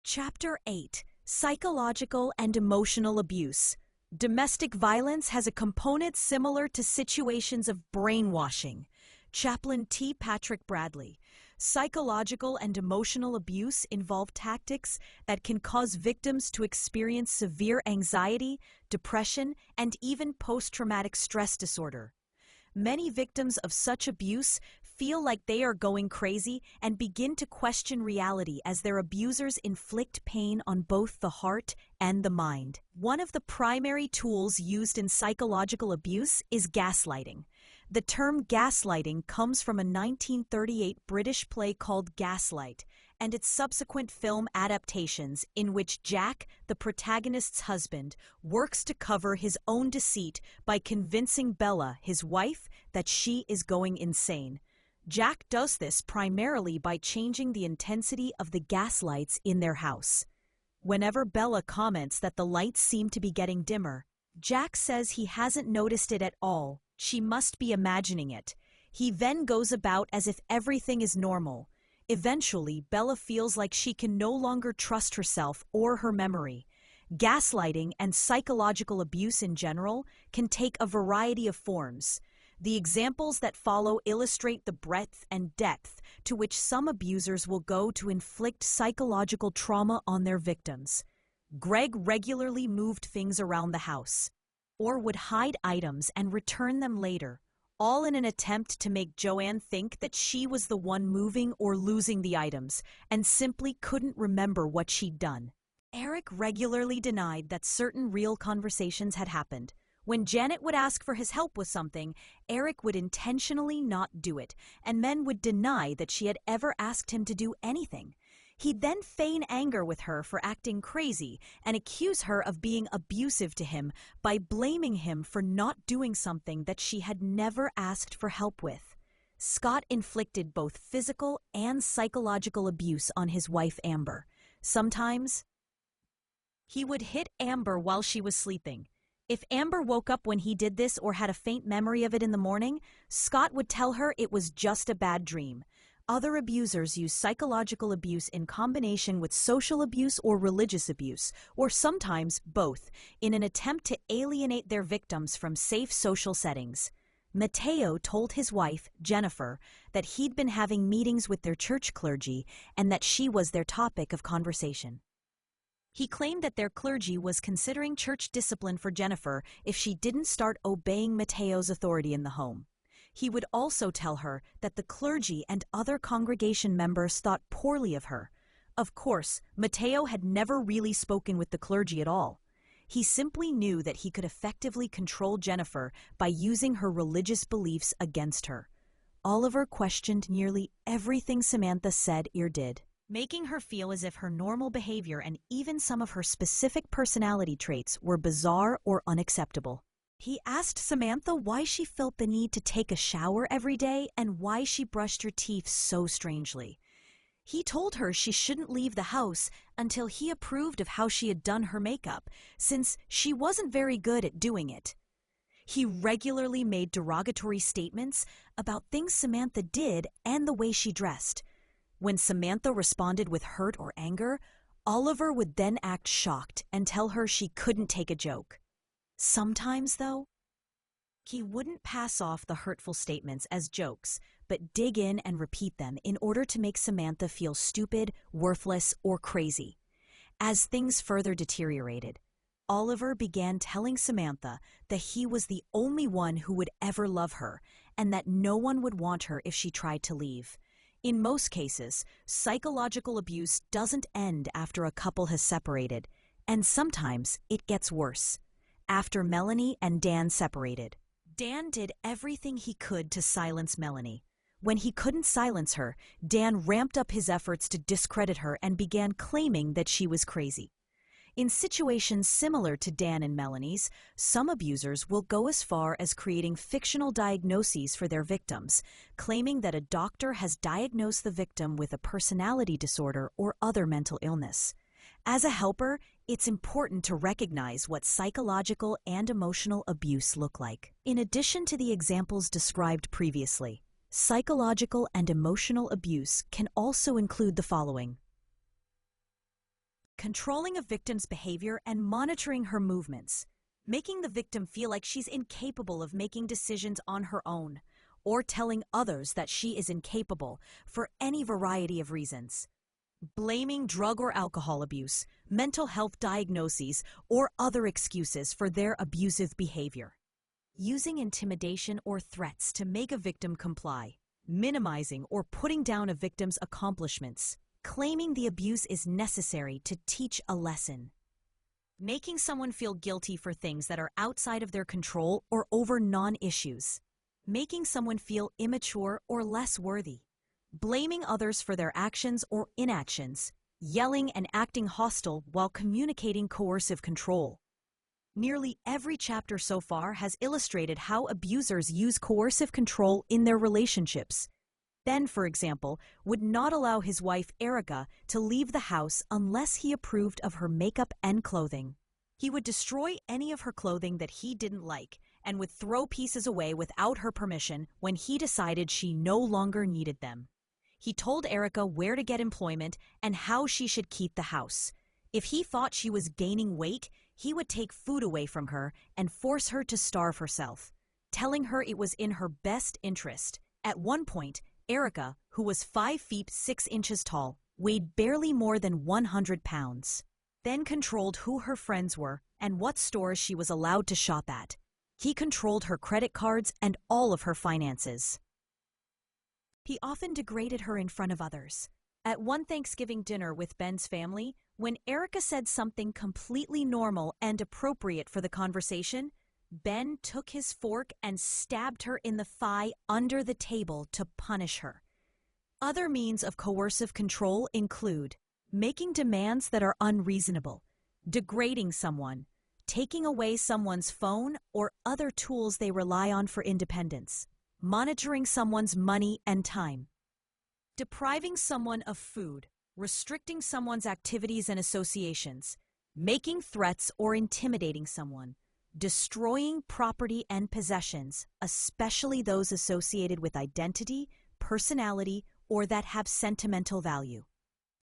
Chapter 8: Psychological and Emotional Abuse. Domestic violence has a component similar to situations of brainwashing. Chaplain T. Patrick Bradley. Psychological and emotional abuse involve tactics that can cause victims to experience severe anxiety, depression, and even post-traumatic stress disorder. Many victims of such abuse feel like they are going crazy and begin to question reality as their abusers inflict pain on both the heart and the mind. One of the primary tools used in psychological abuse is gaslighting. The term gaslighting comes from a 1938 British play called Gaslight and its subsequent film adaptations in which Jack, the protagonist's husband, works to cover his own deceit by convincing Bella, his wife, that she is going insane. Jack does this primarily by changing the intensity of the gas lights in their house. Whenever Bella comments that the lights seem to be getting dimmer, Jack says he hasn't noticed it at all. She must be imagining it. He then goes about as if everything is normal. Eventually, Bella feels like she can no longer trust herself or her memory. Gaslighting and psychological abuse in general can take a variety of forms. The examples that follow illustrate the breadth and depth to which some abusers will go to inflict psychological trauma on their victims. Greg regularly moved things around the house, or would hide items and return them later, all in an attempt to make Joanne think that she was the one moving or losing the items and simply couldn't remember what she'd done. Eric regularly denied that certain real conversations had happened. When Janet would ask for his help with something, Eric would intentionally not do it, and then would deny that she had ever asked him to do anything. He'd then feign anger with her for acting crazy and accuse her of being abusive to him by blaming him for not doing something that she had never asked for help with. Scott inflicted both physical and psychological abuse on his wife Amber. Sometimes, he would hit Amber while she was sleeping. If Amber woke up when he did this or had a faint memory of it in the morning, Scott would tell her it was just a bad dream. Other abusers use psychological abuse in combination with social abuse or religious abuse, or sometimes both, in an attempt to alienate their victims from safe social settings. Mateo told his wife, Jennifer, that he'd been having meetings with their church clergy and that she was their topic of conversation. He claimed that their clergy was considering church discipline for Jennifer if she didn't start obeying Mateo's authority in the home. He would also tell her that the clergy and other congregation members thought poorly of her. Of course, Mateo had never really spoken with the clergy at all. He simply knew that he could effectively control Jennifer by using her religious beliefs against her. Oliver questioned nearly everything Samantha said or did, making her feel as if her normal behavior and even some of her specific personality traits were bizarre or unacceptable. He asked Samantha why she felt the need to take a shower every day and why she brushed her teeth so strangely. He told her she shouldn't leave the house until he approved of how she had done her makeup, since she wasn't very good at doing it. He regularly made derogatory statements about things Samantha did and the way she dressed. When Samantha responded with hurt or anger, Oliver would then act shocked and tell her she couldn't take a joke. Sometimes, though, he wouldn't pass off the hurtful statements as jokes, but dig in and repeat them in order to make Samantha feel stupid, worthless, or crazy. As things further deteriorated, Oliver began telling Samantha that he was the only one who would ever love her and that no one would want her if she tried to leave. In most cases, psychological abuse doesn't end after a couple has separated, and sometimes it gets worse. After Melanie and Dan separated, Dan did everything he could to silence Melanie. When he couldn't silence her, Dan ramped up his efforts to discredit her and began claiming that she was crazy. In situations similar to Dan and Melanie's, some abusers will go as far as creating fictional diagnoses for their victims, claiming that a doctor has diagnosed the victim with a personality disorder or other mental illness. As a helper, it's important to recognize what psychological and emotional abuse look like. In addition to the examples described previously, psychological and emotional abuse can also include the following: controlling a victim's behavior and monitoring her movements, making the victim feel like she's incapable of making decisions on her own, or telling others that she is incapable for any variety of reasons. Blaming drug or alcohol abuse, mental health diagnoses, or other excuses for their abusive behavior. Using intimidation or threats to make a victim comply, minimizing or putting down a victim's accomplishments, claiming the abuse is necessary to teach a lesson. Making someone feel guilty for things that are outside of their control or over non-issues. Making someone feel immature or less worthy. Blaming others for their actions or inactions. Yelling and acting hostile while communicating coercive control. Nearly every chapter so far has illustrated how abusers use coercive control in their relationships. Ben, for example, would not allow his wife Erica to leave the house unless he approved of her makeup and clothing. He would destroy any of her clothing that he didn't like and would throw pieces away without her permission when he decided she no longer needed them. He told Erica where to get employment and how she should keep the house. If he thought she was gaining weight, he would take food away from her and force her to starve herself, telling her it was in her best interest. At one point, Erica, who was 5 feet 6 inches tall, weighed barely more than 100 pounds. Ben controlled who her friends were and what stores she was allowed to shop at. He controlled her credit cards and all of her finances. He often degraded her in front of others. At one Thanksgiving dinner with Ben's family, when Erica said something completely normal and appropriate for the conversation, Ben took his fork and stabbed her in the thigh under the table to punish her. Other means of coercive control include making demands that are unreasonable, degrading someone, taking away someone's phone or other tools they rely on for independence, monitoring someone's money and time, depriving someone of food, restricting someone's activities and associations, making threats or intimidating someone, destroying property and possessions, especially those associated with identity, personality, or that have sentimental value.